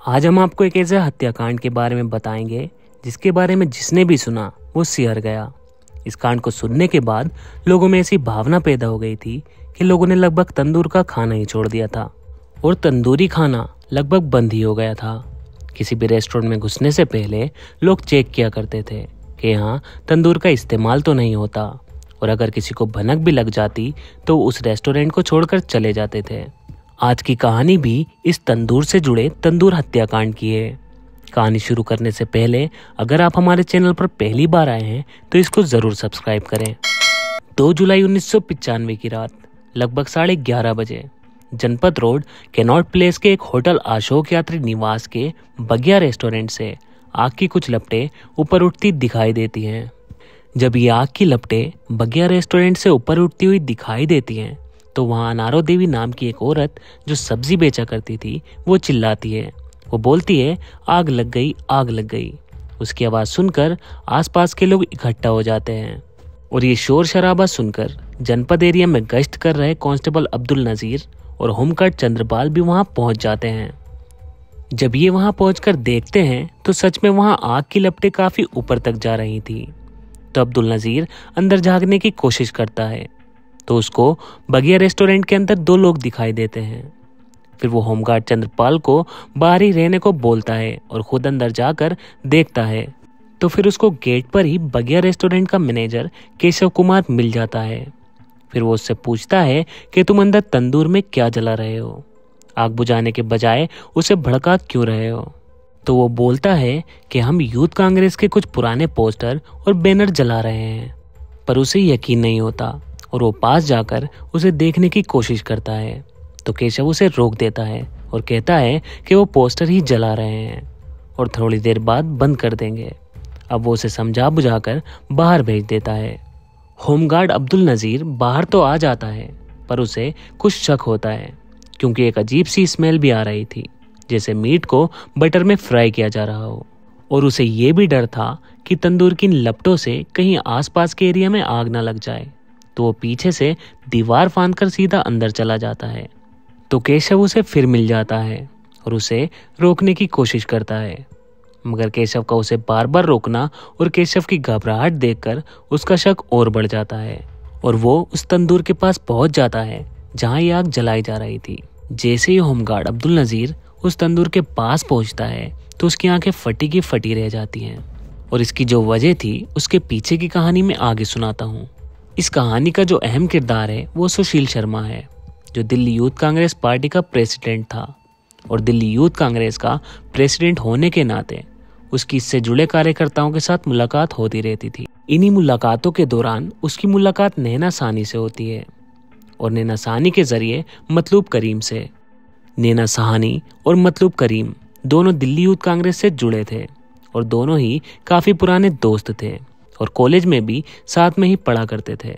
आज हम आपको एक ऐसे हत्याकांड के बारे में बताएंगे जिसके बारे में जिसने भी सुना वो सिहर गया। इस कांड को सुनने के बाद लोगों में ऐसी भावना पैदा हो गई थी कि लोगों ने लगभग तंदूर का खाना ही छोड़ दिया था और तंदूरी खाना लगभग बंद ही हो गया था। किसी भी रेस्टोरेंट में घुसने से पहले लोग चेक किया करते थे कि यहाँ तंदूर का इस्तेमाल तो नहीं होता, और अगर किसी को भनक भी लग जाती तो उस रेस्टोरेंट को छोड़कर चले जाते थे। आज की कहानी भी इस तंदूर से जुड़े तंदूर हत्याकांड की है। कहानी शुरू करने से पहले अगर आप हमारे चैनल पर पहली बार आए हैं तो इसको जरूर सब्सक्राइब करें। 2 जुलाई 1995 की रात लगभग 11:30 बजे जनपद रोड कैनॉट प्लेस के एक होटल अशोक यात्री निवास के बगिया रेस्टोरेंट से आग की कुछ लपटें ऊपर उठती दिखाई देती हैं। जब ये आग की लपटें बगिया रेस्टोरेंट से ऊपर उठती हुई दिखाई देती हैं तो वहां अनारो देवी नाम की एक औरत जो सब्जी बेचा करती थी वो चिल्लाती है। वो बोलती है, आग लग गई, आग लग गई। उसकी आवाज सुनकर आसपास के लोग इकट्ठा हो जाते हैं और ये शोर शराबा सुनकर जनपद एरिया में गश्त कर रहे कांस्टेबल अब्दुल नजीर और होमगार्ड चंद्रपाल भी वहां पहुंच जाते हैं। जब ये वहां पहुंचकर देखते हैं तो सच में वहां आग की लपटें काफी ऊपर तक जा रही थी। तो अब्दुल नजीर अंदर झांकने की कोशिश करता है तो उसको बगिया रेस्टोरेंट के अंदर 2 लोग दिखाई देते हैं। फिर वो होमगार्ड चंद्रपाल को बाहर ही रहने को बोलता है और खुद अंदर जाकर देखता है तो फिर उसको गेट पर ही बगिया रेस्टोरेंट का मैनेजर केशव कुमार मिल जाता है। फिर वो उससे पूछता है कि तुम अंदर तंदूर में क्या जला रहे हो, आग बुझाने के बजाय उसे भड़का क्यों रहे हो। तो वो बोलता है कि हम यूथ कांग्रेस के कुछ पुराने पोस्टर और बैनर जला रहे हैं। पर उसे यकीन नहीं होता और वो पास जाकर उसे देखने की कोशिश करता है तो केशव उसे रोक देता है और कहता है कि वो पोस्टर ही जला रहे हैं और थोड़ी देर बाद बंद कर देंगे। अब वो उसे समझा बुझाकर बाहर भेज देता है। होमगार्ड अब्दुल नजीर बाहर तो आ जाता है पर उसे कुछ शक होता है क्योंकि एक अजीब सी स्मेल भी आ रही थी जैसे मीट को बटर में फ्राई किया जा रहा हो, और उसे ये भी डर था कि तंदूर की लपटों से कहीं आसपास के एरिया में आग ना लग जाए। तो वो पीछे से दीवार फांदकर सीधा अंदर चला जाता है। तो केशव उसे फिर मिल जाता है और उसे रोकने की कोशिश करता है, मगर केशव का उसे बार बार रोकना और केशव की घबराहट देखकर उसका शक और बढ़ जाता है और वो उस तंदूर के पास पहुंच जाता है जहां ये आग जलाई जा रही थी। जैसे ही होमगार्ड अब्दुल नजीर उस तंदूर के पास पहुंचता है तो उसकी आंखें फटी की फटी रह जाती हैं, और इसकी जो वजह थी उसके पीछे की कहानी मैं आगे सुनाता हूँ। इस कहानी का जो अहम किरदार है वो सुशील शर्मा है, जो दिल्ली यूथ कांग्रेस पार्टी का प्रेसिडेंट था, और दिल्ली यूथ कांग्रेस का प्रेसिडेंट होने के नाते उसकी इससे जुड़े कार्यकर्ताओं के साथ मुलाकात होती रहती थी। इन्हीं मुलाकातों के दौरान उसकी मुलाकात नैना साहनी से होती है और नैना साहनी के जरिए मतलूब करीम से। नैना साहनी और मतलूब करीम दोनों दिल्ली यूथ कांग्रेस से जुड़े थे और दोनों ही काफी पुराने दोस्त थे और कॉलेज में भी साथ में ही पढ़ा करते थे।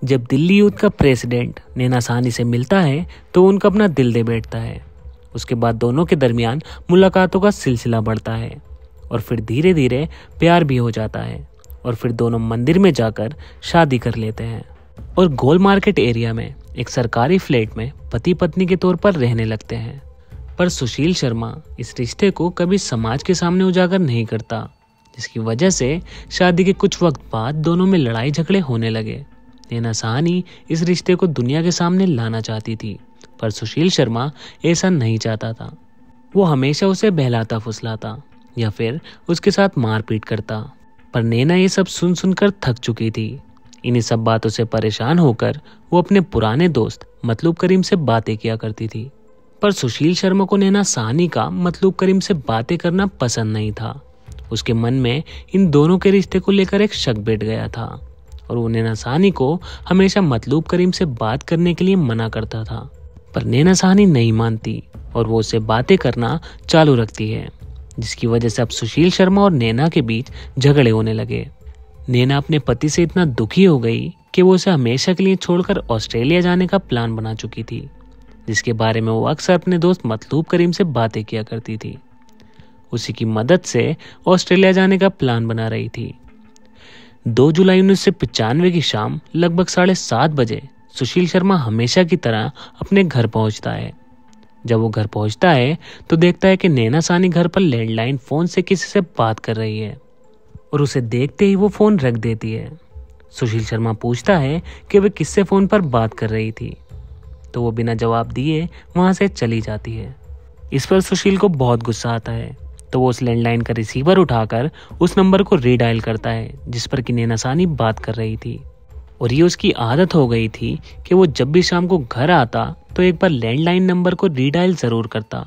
जब दिल्ली यूथ का प्रेसिडेंट नैना साहनी से मिलता है तो उनका अपना दिल दे बैठता है। उसके बाद दोनों के दरमियान मुलाकातों का सिलसिला बढ़ता है और फिर धीरे धीरे प्यार भी हो जाता है और फिर दोनों मंदिर में जाकर शादी कर लेते हैं और गोल मार्केट एरिया में एक सरकारी फ्लैट में पति पत्नी के तौर पर रहने लगते हैं। पर सुशील शर्मा इस रिश्ते को कभी समाज के सामने उजागर नहीं करता, जिसकी वजह से शादी के कुछ वक्त बाद दोनों में लड़ाई झगड़े होने लगे। नैना साहनी इस रिश्ते को दुनिया के सामने लाना चाहती थी पर सुशील शर्मा ऐसा नहीं चाहता था। वो हमेशा उसे बहलाता फुसलाता या फिर उसके साथ मारपीट करता, पर नैना ये सब सुन सुनकर थक चुकी थी। इन्हीं सब बातों से परेशान होकर वो अपने पुराने दोस्त मतलूब करीम से बातें किया करती थी। पर सुशील शर्मा को नैना साहनी का मतलूब करीम से बातें करना पसंद नहीं था। उसके मन में इन दोनों के रिश्ते को लेकर एक शक बैठ गया था और वो नैना साहनी को हमेशा मतलूब करीम से बात करने के लिए मना करता था। पर नैना साहनी नहीं मानती और वो उससे बातें करना चालू रखती है, जिसकी वजह से अब सुशील शर्मा और नैना के बीच झगड़े होने लगे। नैना अपने पति से इतना दुखी हो गई कि वो उसे हमेशा के लिए छोड़कर ऑस्ट्रेलिया जाने का प्लान बना चुकी थी, जिसके बारे में वो अक्सर अपने दोस्त मतलूब करीम से बातें किया करती थी। उसी की मदद से ऑस्ट्रेलिया जाने का प्लान बना रही थी। 2 जुलाई 1995 की शाम लगभग 7:30 बजे सुशील शर्मा हमेशा की तरह अपने घर पहुंचता है। जब वो घर पहुंचता है तो देखता है कि नैना सानी घर पर लैंडलाइन फोन से किसी से बात कर रही है और उसे देखते ही वो फोन रख देती है। सुशील शर्मा पूछता है कि वे किससे फोन पर बात कर रही थी, तो वो बिना जवाब दिए वहां से चली जाती है। इस पर सुशील को बहुत गुस्सा आता है, तो वो उस लैंडलाइन का रिसीवर उठाकर उस नंबर को रीडायल करता है जिस पर कि नैना सानी बात कर रही थी। और ये उसकी आदत हो गई थी कि वो जब भी शाम को घर आता तो एक बार लैंडलाइन नंबर को रीडायल जरूर करता,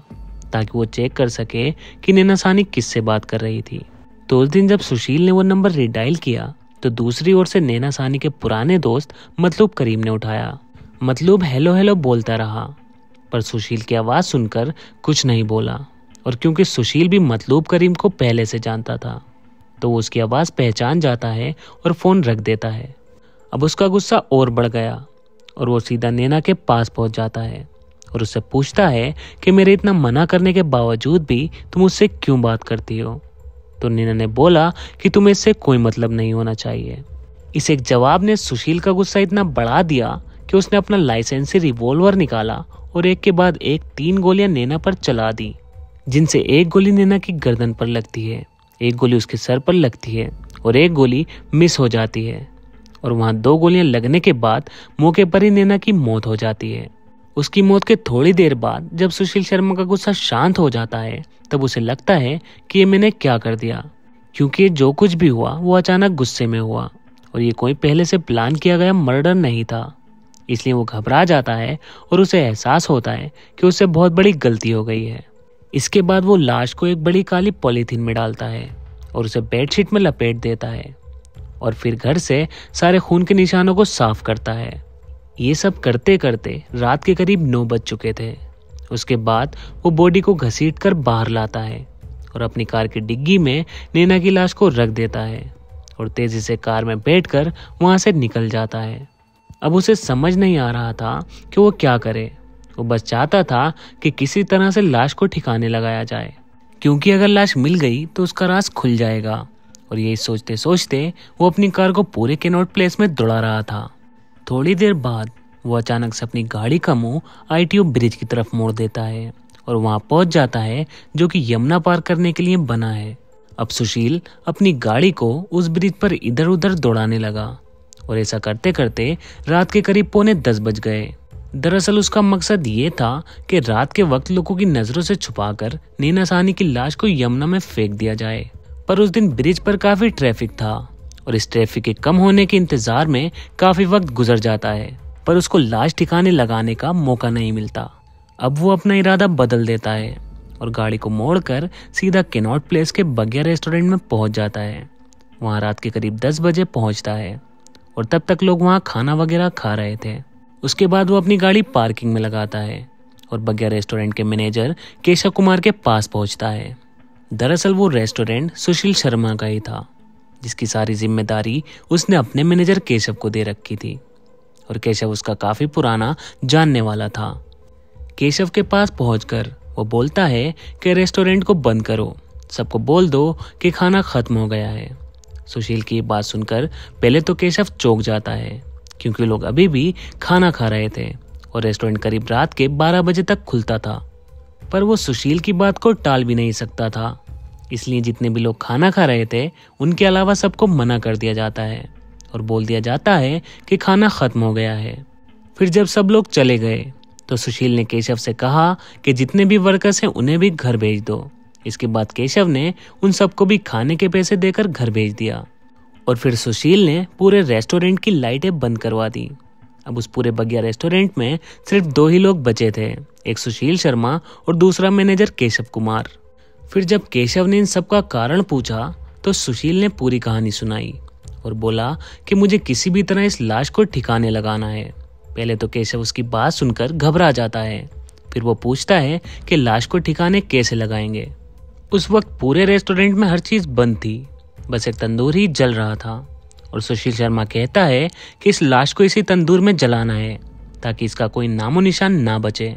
ताकि वो चेक कर सके कि नैना सानी किससे बात कर रही थी। तो उस दिन जब सुशील ने वो नंबर रीडायल किया तो दूसरी ओर से नैना सानी के पुराने दोस्त मतलूब करीम ने उठाया। मतलूब हेलो हेलो बोलता रहा, पर सुशील की आवाज सुनकर कुछ नहीं बोला। और क्योंकि सुशील भी मतलूब करीम को पहले से जानता था, तो वो उसकी आवाज पहचान जाता है और फोन रख देता है। अब उसका गुस्सा और बढ़ गया और वो सीधा नैना के पास पहुंच जाता है और उससे पूछता है कि मेरे इतना मना करने के बावजूद भी तुम उससे क्यों बात करती हो। तो नैना ने बोला कि तुम्हें इससे कोई मतलब नहीं होना चाहिए। इस एक जवाब ने सुशील का गुस्सा इतना बढ़ा दिया कि उसने अपना लाइसेंसी रिवॉल्वर निकाला और एक के बाद एक 3 गोलियां नैना पर चला दी, जिनसे एक गोली नैना की गर्दन पर लगती है, एक गोली उसके सर पर लगती है और एक गोली मिस हो जाती है। और वहां 2 गोलियां लगने के बाद मौके पर ही नैना की मौत हो जाती है। उसकी मौत के थोड़ी देर बाद जब सुशील शर्मा का गुस्सा शांत हो जाता है तब उसे लगता है कि ये मैंने क्या कर दिया, क्योंकि जो कुछ भी हुआ वो अचानक गुस्से में हुआ और ये कोई पहले से प्लान किया गया मर्डर नहीं था। इसलिए वो घबरा जाता है और उसे एहसास होता है कि उससे बहुत बड़ी गलती हो गई है। इसके बाद वो लाश को एक बड़ी काली पॉलीथीन में डालता है और उसे बेडशीट में लपेट देता है और फिर घर से सारे खून के निशानों को साफ करता है। ये सब करते करते रात के करीब 9 बज चुके थे। उसके बाद वो बॉडी को घसीटकर बाहर लाता है और अपनी कार की डिग्गी में नैना की लाश को रख देता है और तेजी से कार में बैठकर वहां से निकल जाता है। अब उसे समझ नहीं आ रहा था कि वो क्या करे। वो बस चाहता था कि किसी तरह से लाश को ठिकाने लगाया जाए, क्योंकि अगर लाश मिल गई तो उसका राज खुल जाएगा। और यही सोचते सोचते वो अपनी कार को पूरे कैनॉट प्लेस में दौड़ा रहा था। थोड़ी देर बाद वो अचानक से अपनी गाड़ी का मुंह ITO ब्रिज की तरफ मोड़ देता है और वहां पहुंच जाता है, जो कि यमुना पार करने के लिए बना है। अब सुशील अपनी गाड़ी को उस ब्रिज पर इधर उधर दौड़ाने लगा और ऐसा करते करते रात के करीब 9:45 बज गए। दरअसल उसका मकसद ये था कि रात के वक्त लोगों की नजरों से छुपाकर नैना सानी की लाश को यमुना में फेंक दिया जाए। पर उस दिन ब्रिज पर काफी ट्रैफिक था और इस ट्रैफिक के कम होने के इंतजार में काफी वक्त गुजर जाता है, पर उसको लाश ठिकाने लगाने का मौका नहीं मिलता। अब वो अपना इरादा बदल देता है और गाड़ी को मोड़कर सीधा कैनॉट प्लेस के बगिया रेस्टोरेंट में पहुंच जाता है। वहां रात के करीब 10 बजे पहुंचता है और तब तक लोग वहां खाना वगैरह खा रहे थे। उसके बाद वो अपनी गाड़ी पार्किंग में लगाता है और बगिया रेस्टोरेंट के मैनेजर केशव कुमार के पास पहुंचता है। दरअसल वो रेस्टोरेंट सुशील शर्मा का ही था, जिसकी सारी जिम्मेदारी उसने अपने मैनेजर केशव को दे रखी थी और केशव उसका काफी पुराना जानने वाला था। केशव के पास पहुंचकर वो बोलता है कि रेस्टोरेंट को बंद करो, सबको बोल दो कि खाना खत्म हो गया है। सुशील की बात सुनकर पहले तो केशव चौंक जाता है, क्योंकि लोग अभी भी खाना खा रहे थे और रेस्टोरेंट करीब रात के 12 बजे तक खुलता था। पर वो सुशील की बात को टाल भी नहीं सकता था, इसलिए जितने भी लोग खाना खा रहे थे उनके अलावा सबको मना कर दिया जाता है और बोल दिया जाता है कि खाना खत्म हो गया है। फिर जब सब लोग चले गए तो सुशील ने केशव से कहा कि जितने भी वर्कर्स हैं उन्हें भी घर भेज दो। इसके बाद केशव ने उन सबको भी खाने के पैसे देकर घर भेज दिया और फिर सुशील ने पूरे रेस्टोरेंट की लाइटें बंद करवा दी। अब उस पूरे बगिया रेस्टोरेंट में सिर्फ 2 ही लोग बचे थे, एक सुशील शर्मा और दूसरा मैनेजर केशव कुमार। फिर जब केशव ने इन सब का कारण पूछा तो सुशील ने पूरी कहानी सुनाई और बोला कि मुझे किसी भी तरह इस लाश को ठिकाने लगाना है। पहले तो केशव उसकी बात सुनकर घबरा जाता है, फिर वो पूछता है कि लाश को ठिकाने कैसे लगाएंगे। उस वक्त पूरे रेस्टोरेंट में हर चीज बंद थी, बस एक तंदूर ही जल रहा था और सुशील शर्मा कहता है कि इस लाश को इसी तंदूर में जलाना है ताकि इसका कोई नामो निशान ना बचे।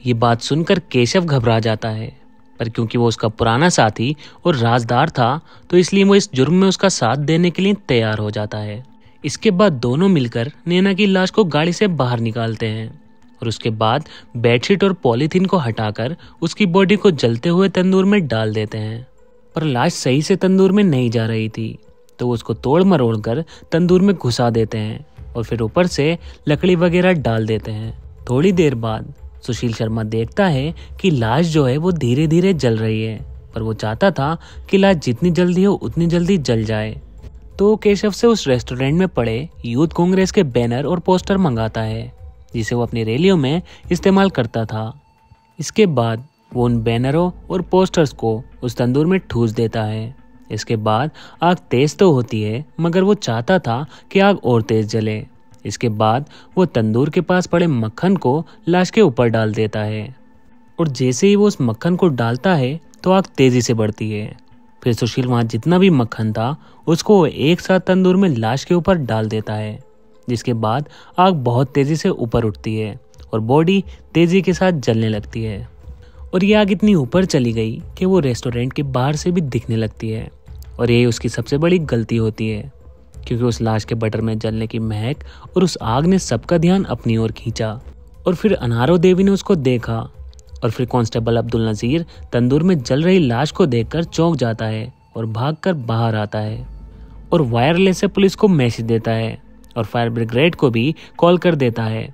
ये बात सुनकर केशव घबरा जाता है, पर क्योंकि वो उसका पुराना साथी और राजदार था तो इसलिए वो इस जुर्म में उसका साथ देने के लिए तैयार हो जाता है। इसके बाद दोनों मिलकर नैना की लाश को गाड़ी से बाहर निकालते हैं और उसके बाद बेडशीट और पॉलीथीन को हटाकर उसकी बॉडी को जलते हुए तंदूर में डाल देते हैं। पर लाश सही से तंदूर में नहीं जा रही थी, तो उसको तोड़ मरोड़ कर तंदूर में घुसा देते हैं और फिर ऊपर से लकड़ी वगैरह डाल देते हैं। थोड़ी देर बाद सुशील शर्मा देखता है कि लाश जो है वो धीरे धीरे जल रही है, पर वो चाहता था कि लाश जितनी जल्दी हो उतनी जल्दी जल जाए। तो केशव से उस रेस्टोरेंट में पड़े यूथ कांग्रेस के बैनर और पोस्टर मंगाता है, जिसे वो अपनी रैलियों में इस्तेमाल करता था। इसके बाद वो उन बैनरों और पोस्टर्स को उस तंदूर में ठूस देता है। इसके बाद आग तेज तो होती है, मगर वो चाहता था कि आग और तेज जले। इसके बाद वो तंदूर के पास पड़े मक्खन को लाश के ऊपर डाल देता है, और जैसे ही वो उस मक्खन को डालता है तो आग तेजी से बढ़ती है। फिर सुशील वहाँ जितना भी मक्खन था उसको वो एक साथ तंदूर में लाश के ऊपर डाल देता है, जिसके बाद आग बहुत तेजी से ऊपर उठती है और बॉडी तेजी के साथ जलने लगती है। और ये आग इतनी ऊपर चली गई कि वो रेस्टोरेंट के बाहर से भी दिखने लगती है, और यही उसकी सबसे बड़ी गलती होती है, क्योंकि उस लाश के बटर में जलने की महक और उस आग ने सबका ध्यान अपनी ओर खींचा। और फिर अनारो देवी ने उसको देखा, और फिर कांस्टेबल अब्दुल नजीर तंदूर में जल रही लाश को देखकर चौंक जाता है और भागकर बाहर आता है और वायरलेस से पुलिस को मैसेज देता है और फायर ब्रिगेड को भी कॉल कर देता है।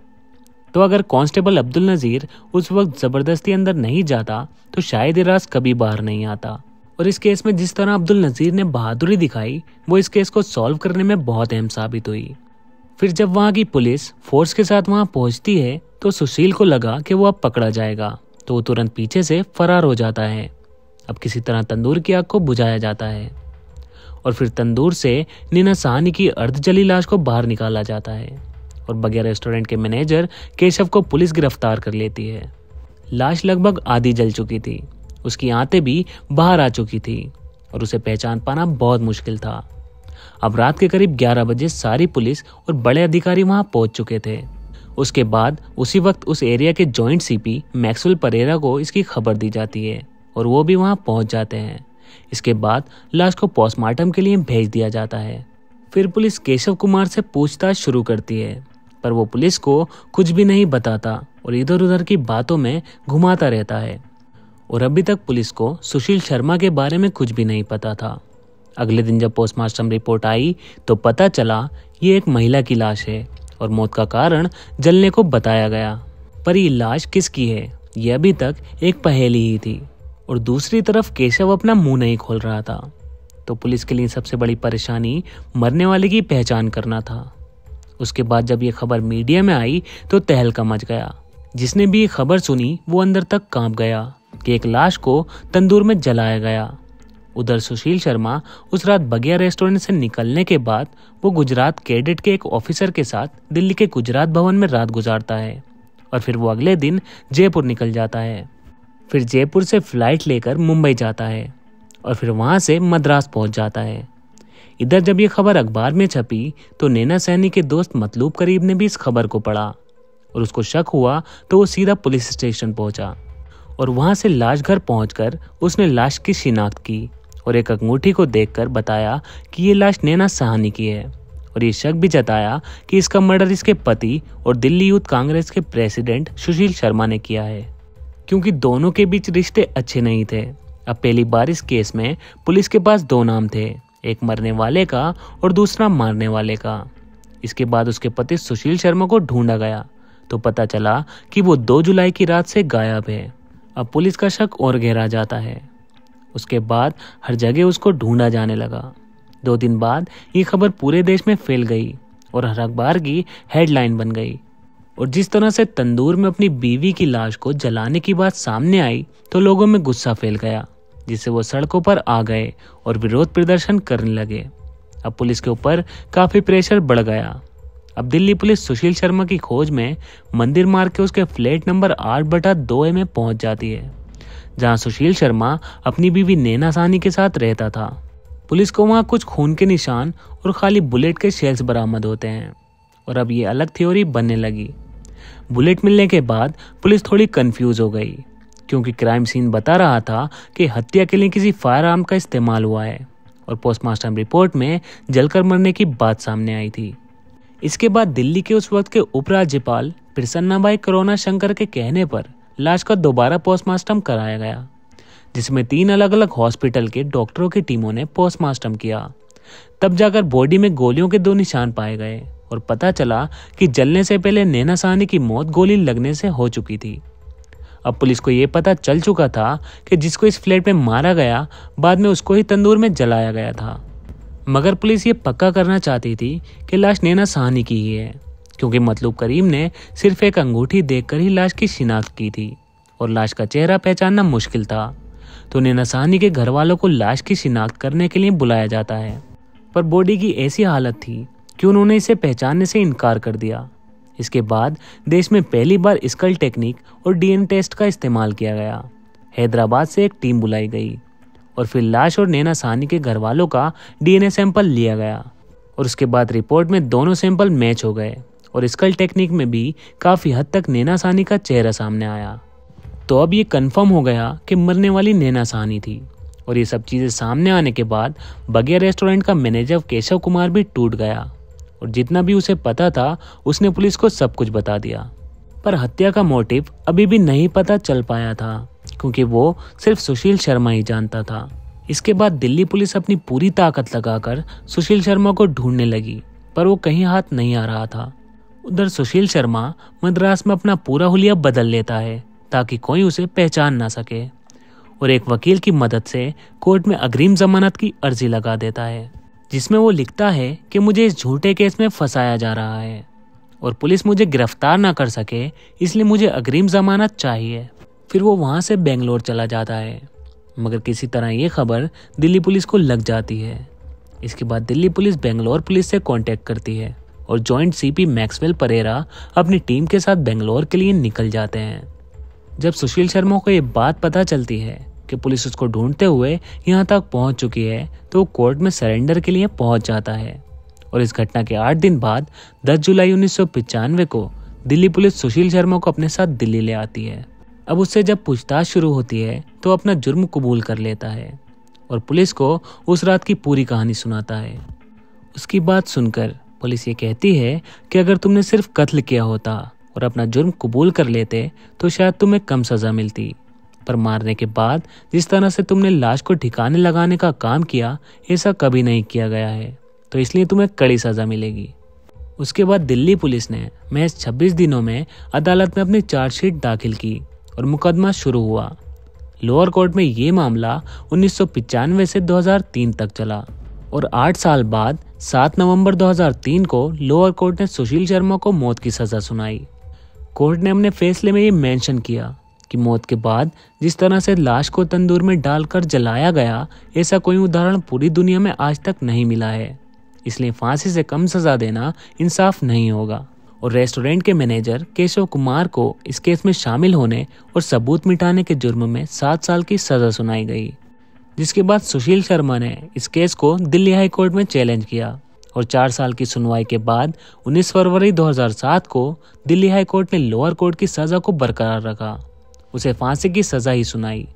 तो अगर कांस्टेबल अब्दुल नजीर उस वक्त जबरदस्ती अंदर नहीं जाता तो शायद ये राज कभी बाहर नहीं आता। और इस केस में जिस तरह अब्दुल नजीर ने बहादुरी दिखाई, वो इस केस को सॉल्व करने में बहुत अहम साबित हुई। फिर जब वहाँ की पुलिस फोर्स के साथ वहाँ पहुँचती है तो सुशील को लगा कि वो अब पकड़ा जाएगा, तो वो तुरंत पीछे से फरार हो जाता है। अब किसी तरह तंदूर की आग को बुझाया जाता है और फिर तंदूर से नीना साहनी की अर्धजली लाश को बाहर निकाला जाता है और बगैर रेस्टोरेंट के मैनेजर केशव को पुलिस गिरफ्तार कर लेती है। लाश लगभग आधी जल चुकी थी, उसकी आंतें भी बाहर आ चुकी थी और उसे पहचान पाना बहुत मुश्किल था। अब रात के करीब 11 बजे सारी पुलिस और बड़े अधिकारी वहां पहुंच चुके थे। उसके बाद उसी वक्त उस एरिया के जॉइंट सीपी मैक्सवेल परेरा को इसकी खबर दी जाती है और वो भी वहां पहुंच जाते हैं। इसके बाद लाश को पोस्टमार्टम के लिए भेज दिया जाता है। फिर पुलिस केशव कुमार से पूछताछ शुरू करती है, पर वो पुलिस को कुछ भी नहीं बताता और इधर उधर की बातों में घुमाता रहता है। और अभी तक पुलिस को सुशील शर्मा के बारे में कुछ भी नहीं पता था। अगले दिन जब पोस्टमार्टम रिपोर्ट आई तो पता चला ये एक महिला की लाश है और मौत का कारण जलने को बताया गया। पर ये लाश किसकी है, ये अभी तक एक पहेली ही थी। और दूसरी तरफ केशव अपना मुंह नहीं खोल रहा था। तो पुलिस के लिए सबसे बड़ी परेशानी मरने वाले की पहचान करना था। उसके बाद जब ये खबर मीडिया में आई तो तहलका मच गया। जिसने भी ये खबर सुनी वो अंदर तक कांप गया कि एक लाश को तंदूर में जलाया गया। उधर सुशील शर्मा उस रात बगिया रेस्टोरेंट से निकलने के बाद वो गुजरात कैडेट के एक ऑफिसर के साथ दिल्ली के गुजरात भवन में रात गुजारता है और फिर वो अगले दिन जयपुर निकल जाता है। फिर जयपुर से फ्लाइट लेकर मुंबई जाता है और फिर वहां से मद्रास पहुंच जाता है। इधर जब ये खबर अखबार में छपी तो नैना सैनी के दोस्त मतलूब करीब ने भी इस खबर को पढ़ा और उसको शक हुआ तो वो सीधा पुलिस स्टेशन पहुंचा और वहां से लाश घर पहुंचकर उसने लाश की शिनाख्त की और एक अंगूठी को देखकर बताया कि ये लाश नैना साहनी की है और ये शक भी जताया कि इसका मर्डर इसके पति और दिल्ली यूथ कांग्रेस के प्रेसिडेंट सुशील शर्मा ने किया है, क्योंकि दोनों के बीच रिश्ते अच्छे नहीं थे। अब पहली बार इस केस में पुलिस के पास दो नाम थे, एक मरने वाले का और दूसरा मारने वाले का। इसके बाद उसके पति सुशील शर्मा को ढूंढा गया तो पता चला कि वो 2 जुलाई की रात से गायब है। अब पुलिस का शक और गहरा जाता है। उसके बाद हर जगह उसको ढूंढा जाने लगा। 2 दिन बाद ये खबर पूरे देश में फैल गई और हर अखबार की हेडलाइन बन गई। और जिस तरह से तंदूर में अपनी बीवी की लाश को जलाने की बात सामने आई तो लोगों में गुस्सा फैल गया, जिससे वो सड़कों पर आ गए और विरोध प्रदर्शन करने लगे। अब पुलिस के ऊपर काफी प्रेशर बढ़ गया। अब दिल्ली पुलिस सुशील शर्मा की खोज में मंदिर मार्ग के उसके फ्लैट नंबर 8/2 में पहुंच जाती है, जहां सुशील शर्मा अपनी बीवी नैना साहनी के साथ रहता था। पुलिस को वहां कुछ खून के निशान और खाली बुलेट के शेल्स बरामद होते हैं और अब ये अलग थ्योरी बनने लगी। बुलेट मिलने के बाद पुलिस थोड़ी कंफ्यूज हो गई, क्योंकि क्राइम सीन बता रहा था कि हत्या के लिए किसी फायर आर्म का इस्तेमाल हुआ है और पोस्टमार्टम रिपोर्ट में जलकर मरने की बात सामने आई थी। इसके बाद दिल्ली के उस वक्त के उपराज्यपाल प्रसन्नाबाई करुणा शंकर के कहने पर लाश का दोबारा पोस्टमार्टम कराया गया, जिसमें 3 अलग अलग हॉस्पिटल के डॉक्टरों की टीमों ने पोस्टमार्टम किया। तब जाकर बॉडी में गोलियों के 2 निशान पाए गए और पता चला कि जलने से पहले नैना साहनी की मौत गोली लगने से हो चुकी थी। अब पुलिस को यह पता चल चुका था कि जिसको इस फ्लैट में मारा गया बाद में उसको ही तंदूर में जलाया गया था, मगर पुलिस ये पक्का करना चाहती थी कि लाश नैना साहनी की ही है, क्योंकि मतलूब करीम ने सिर्फ एक अंगूठी देखकर ही लाश की शिनाख्त की थी और लाश का चेहरा पहचानना मुश्किल था। तो नैना साहनी के घर वालों को लाश की शिनाख्त करने के लिए बुलाया जाता है, पर बॉडी की ऐसी हालत थी कि उन्होंने इसे पहचानने से इनकार कर दिया। इसके बाद देश में पहली बार स्कल टेक्निक और डीएनए टेस्ट का इस्तेमाल किया गया। हैदराबाद से एक टीम बुलाई गई और फिर लाश और नैना साहनी के घर वालों का डीएनए सैंपल लिया गया और उसके बाद रिपोर्ट में दोनों सैंपल मैच हो गए और स्कल टेक्निक में भी काफ़ी हद तक नैना साहनी का चेहरा सामने आया। तो अब ये कंफर्म हो गया कि मरने वाली नैना साहनी थी। और ये सब चीज़ें सामने आने के बाद बगिया रेस्टोरेंट का मैनेजर केशव कुमार भी टूट गया और जितना भी उसे पता था उसने पुलिस को सब कुछ बता दिया। पर हत्या का मोटिव अभी भी नहीं पता चल पाया था, क्योंकि वो सिर्फ सुशील शर्मा ही जानता था। इसके बाद दिल्ली पुलिस अपनी पूरी ताकत लगाकर सुशील शर्मा को ढूंढने लगी, पर वो कहीं हाथ नहीं आ रहा था। उधर सुशील शर्मा मद्रास में अपना पूरा हुलिया बदल लेता है ताकि कोई उसे पहचान ना सके और एक वकील की मदद से कोर्ट में अग्रिम जमानत की अर्जी लगा देता है, जिसमें वो लिखता है कि मुझे इस झूठे केस में फंसाया जा रहा है और पुलिस मुझे गिरफ्तार ना कर सके, इसलिए मुझे अग्रिम जमानत चाहिए। फिर वो वहाँ से बेंगलोर चला जाता है, मगर किसी तरह ये खबर दिल्ली पुलिस को लग जाती है। इसके बाद दिल्ली पुलिस बेंगलोर पुलिस से कांटेक्ट करती है और जॉइंट सीपी मैक्सवेल परेरा अपनी टीम के साथ बेंगलोर के लिए निकल जाते हैं। जब सुशील शर्मा को ये बात पता चलती है कि पुलिस उसको ढूंढते हुए यहाँ तक पहुँच चुकी है, तो वो कोर्ट में सरेंडर के लिए पहुँच जाता है। और इस घटना के 8 दिन बाद 10 जुलाई 1995 को दिल्ली पुलिस सुशील शर्मा को अपने साथ दिल्ली ले आती है। अब उससे जब पूछताछ शुरू होती है तो अपना जुर्म कबूल कर लेता है और पुलिस को उस रात की पूरी कहानी सुनाता है। उसकी बात सुनकर पुलिस ये कहती है कि अगर तुमने सिर्फ कत्ल किया होता और अपना जुर्म कबूल कर लेते तो शायद तुम्हें कम सजा मिलती, पर मारने के बाद जिस तरह से तुमने लाश को ठिकाने लगाने का काम किया, ऐसा कभी नहीं किया गया है, तो इसलिए तुम्हें कड़ी सजा मिलेगी। उसके बाद दिल्ली पुलिस ने महज 26 दिनों में अदालत में अपनी चार्जशीट दाखिल की और मुकदमा शुरू हुआ। लोअर कोर्ट में ये मामला 1995 से 2003 तक चला और 8 साल बाद 7 नवंबर 2003 को लोअर कोर्ट ने सुशील शर्मा को मौत की सजा सुनाई। कोर्ट ने अपने फैसले में ये मेंशन किया कि मौत के बाद जिस तरह से लाश को तंदूर में डालकर जलाया गया, ऐसा कोई उदाहरण पूरी दुनिया में आज तक नहीं मिला है, इसलिए फांसी से कम सजा देना इंसाफ नहीं होगा। और रेस्टोरेंट के मैनेजर केशव कुमार को इस केस में शामिल होने और सबूत मिटाने के जुर्म में 7 साल की सजा सुनाई गई, जिसके बाद सुशील शर्मा ने इस केस को दिल्ली हाई कोर्ट में चैलेंज किया और 4 साल की सुनवाई के बाद 19 फरवरी 2007 को दिल्ली हाई कोर्ट ने लोअर कोर्ट की सजा को बरकरार रखा, उसे फांसी की सजा ही सुनाई।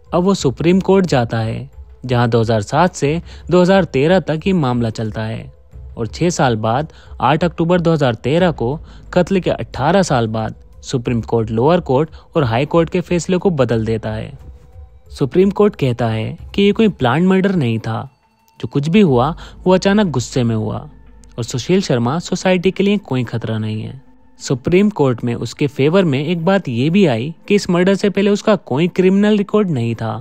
अब वो सुप्रीम कोर्ट जाता है, जहां 2007 से 2013 तक ये मामला चलता है और 6 साल बाद 8 अक्टूबर 2013 को कत्ल के 18 साल बाद सुप्रीम कोर्ट लोअर कोर्ट और हाई कोर्ट के फैसले को बदल देता है। सुप्रीम कोर्ट कहता है कि ये कोई प्लान्ड मर्डर नहीं था, जो कुछ भी हुआ वो अचानक गुस्से में हुआ और सुशील शर्मा सोसाइटी के लिए कोई खतरा नहीं है। सुप्रीम कोर्ट में उसके फेवर में एक बात ये भी आई कि इस मर्डर से पहले उसका कोई क्रिमिनल रिकॉर्ड नहीं था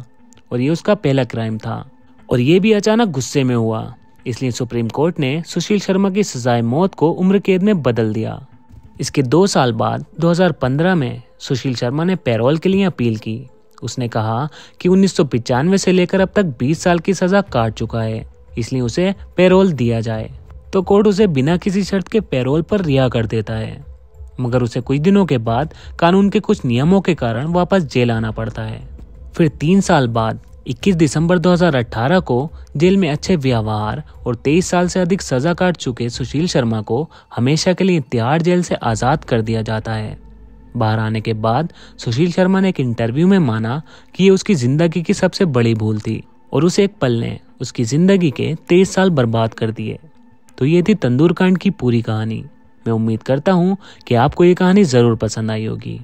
और ये उसका पहला क्राइम था और ये भी अचानक गुस्से में हुआ, इसलिए सुप्रीम कोर्ट ने सुशील शर्मा की सजाए मौत को उम्र कैद में बदल दिया। इसके 2 साल बाद 2015 में सुशील शर्मा ने पैरोल के लिए अपील की। उसने कहा कि 1995 से लेकर अब तक 20 साल की सजा काट चुका है, इसलिए उसे पैरोल दिया जाए, तो कोर्ट उसे बिना किसी शर्त के पैरोल पर रिहा कर देता है, मगर उसे कुछ दिनों के बाद कानून के कुछ नियमों के कारण वापस जेल आना पड़ता है। फिर 3 साल बाद 21 दिसंबर 2018 को जेल में अच्छे व्यवहार और 23 साल से अधिक सजा काट चुके सुशील शर्मा को हमेशा के लिए तिहाड़ जेल से आज़ाद कर दिया जाता है। बाहर आने के बाद सुशील शर्मा ने एक इंटरव्यू में माना कि ये उसकी जिंदगी की सबसे बड़ी भूल थी और उस एक पल ने उसकी जिंदगी के 23 साल बर्बाद कर दिए। तो ये थी तंदूर कांड की पूरी कहानी। मैं उम्मीद करता हूँ कि आपको ये कहानी ज़रूर पसंद आई होगी।